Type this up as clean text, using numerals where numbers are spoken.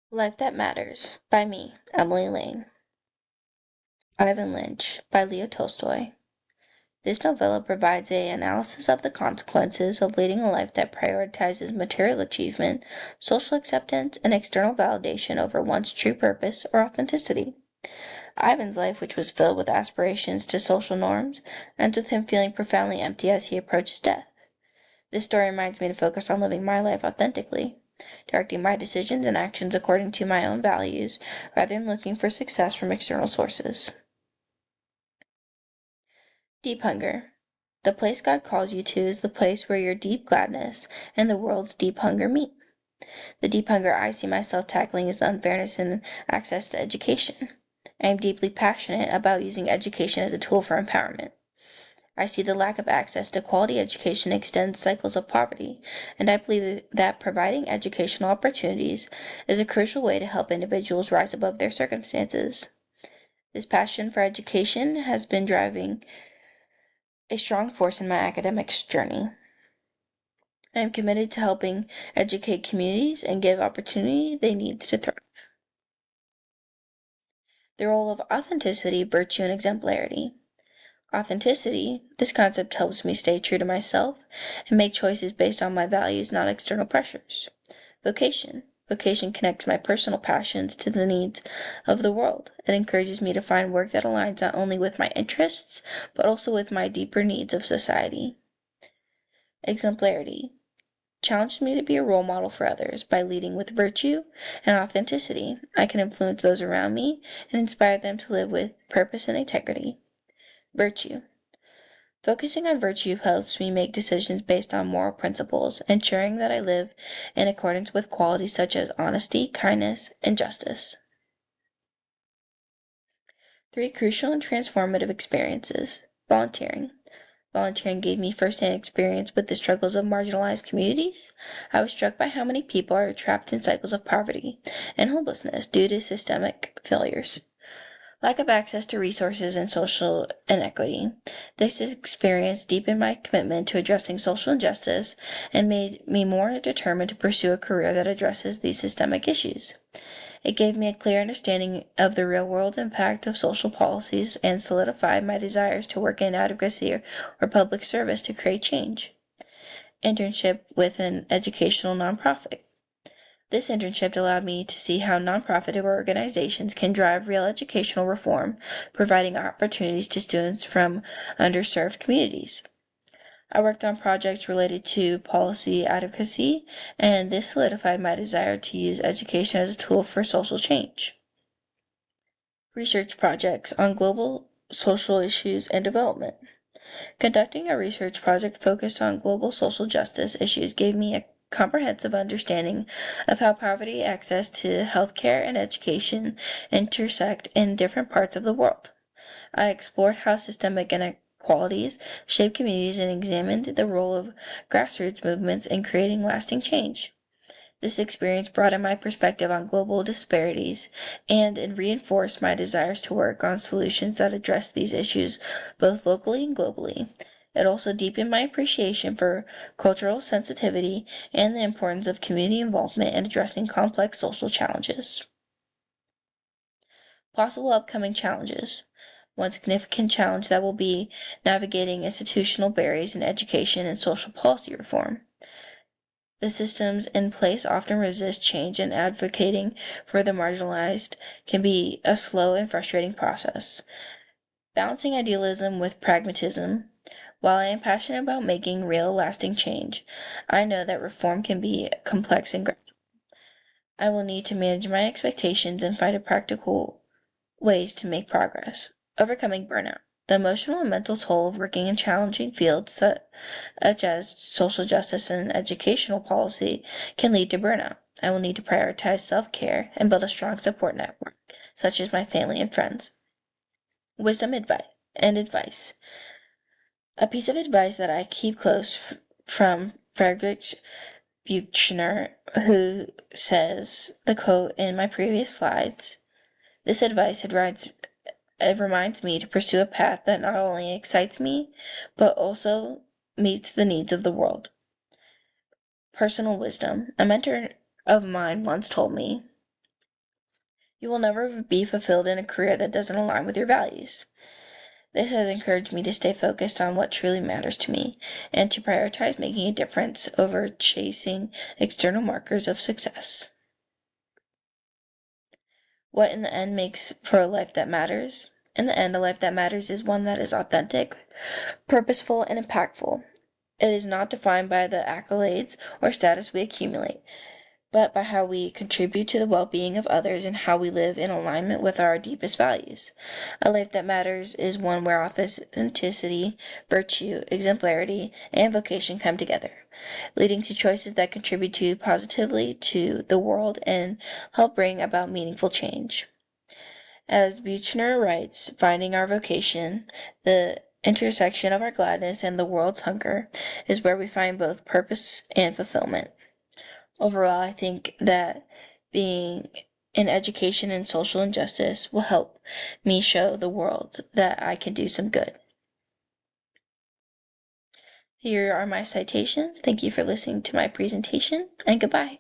Life That Matters by me, Emily Lane. Ivan Lynch by Leo Tolstoy. This novella provides an analysis of the consequences of leading a life that prioritizes material achievement, social acceptance, and external validation over one's true purpose or authenticity. Ivan's life, which was filled with aspirations to social norms, ends with him feeling profoundly empty as he approaches death. This story reminds me to focus on living my life authentically, directing my decisions and actions according to my own values, rather than looking for success from external sources. Deep Hunger. The place God calls you to is the place where your deep gladness and the world's deep hunger meet. The deep hunger I see myself tackling is the unfairness in access to education. I am deeply passionate about using education as a tool for empowerment. I see the lack of access to quality education extends cycles of poverty, and I believe that providing educational opportunities is a crucial way to help individuals rise above their circumstances. This passion for education has been driving a strong force in my academic journey. I am committed to helping educate communities and give opportunity they need to thrive. The role of authenticity, virtue, and exemplarity. Authenticity, this concept helps me stay true to myself and make choices based on my values, not external pressures. Vocation. Vocation connects my personal passions to the needs of the world. It encourages me to find work that aligns not only with my interests, but also with my deeper needs of society. Exemplarity challenges me to be a role model for others. By leading with virtue and authenticity, I can influence those around me and inspire them to live with purpose and integrity. Virtue. Focusing on virtue helps me make decisions based on moral principles, ensuring that I live in accordance with qualities such as honesty, kindness, and justice. 3 crucial and transformative experiences. Volunteering. Volunteering gave me first-hand experience with the struggles of marginalized communities. I was struck by how many people are trapped in cycles of poverty and homelessness due to systemic failures. Lack of access to resources and social inequity. This experience deepened my commitment to addressing social injustice and made me more determined to pursue a career that addresses these systemic issues. It gave me a clear understanding of the real-world impact of social policies and solidified my desires to work in advocacy or public service to create change. Internship with an educational nonprofit. This internship allowed me to see how nonprofit organizations can drive real educational reform, providing opportunities to students from underserved communities. I worked on projects related to policy advocacy, and this solidified my desire to use education as a tool for social change. Research projects on global social issues and development. Conducting a research project focused on global social justice issues gave me a comprehensive understanding of how poverty, access to healthcare, and education intersect in different parts of the world. I explored how systemic inequalities shape communities and examined the role of grassroots movements in creating lasting change. This experience broadened my perspective on global disparities and it reinforced my desires to work on solutions that address these issues both locally and globally. It also deepened my appreciation for cultural sensitivity and the importance of community involvement in addressing complex social challenges. Possible upcoming challenges. One significant challenge that will be navigating institutional barriers in education and social policy reform. The systems in place often resist change, and advocating for the marginalized can be a slow and frustrating process. Balancing idealism with pragmatism. While I am passionate about making real, lasting change, I know that reform can be complex and gradual. I will need to manage my expectations and find practical ways to make progress. Overcoming burnout. The emotional and mental toll of working in challenging fields such as social justice and educational policy can lead to burnout. I will need to prioritize self-care and build a strong support network, such as my family and friends. Wisdom and advice. A piece of advice that I keep close from Friedrich Buchner, who says the quote in my previous slides. This advice reminds me to pursue a path that not only excites me, but also meets the needs of the world. Personal wisdom. A mentor of mine once told me, You will never be fulfilled in a career that doesn't align with your values. This has encouraged me to stay focused on what truly matters to me and to prioritize making a difference over chasing external markers of success. What in the end makes for a life that matters? In the end, a life that matters is one that is authentic, purposeful, and impactful. It is not defined by the accolades or status we accumulate, but by how we contribute to the well-being of others and how we live in alignment with our deepest values. A life that matters is one where authenticity, virtue, exemplarity, and vocation come together, leading to choices that contribute positively to the world and help bring about meaningful change. As Buchner writes, finding our vocation, the intersection of our gladness and the world's hunger, is where we find both purpose and fulfillment. Overall, I think that being in education and social injustice will help me show the world that I can do some good. Here are my citations. Thank you for listening to my presentation, and goodbye.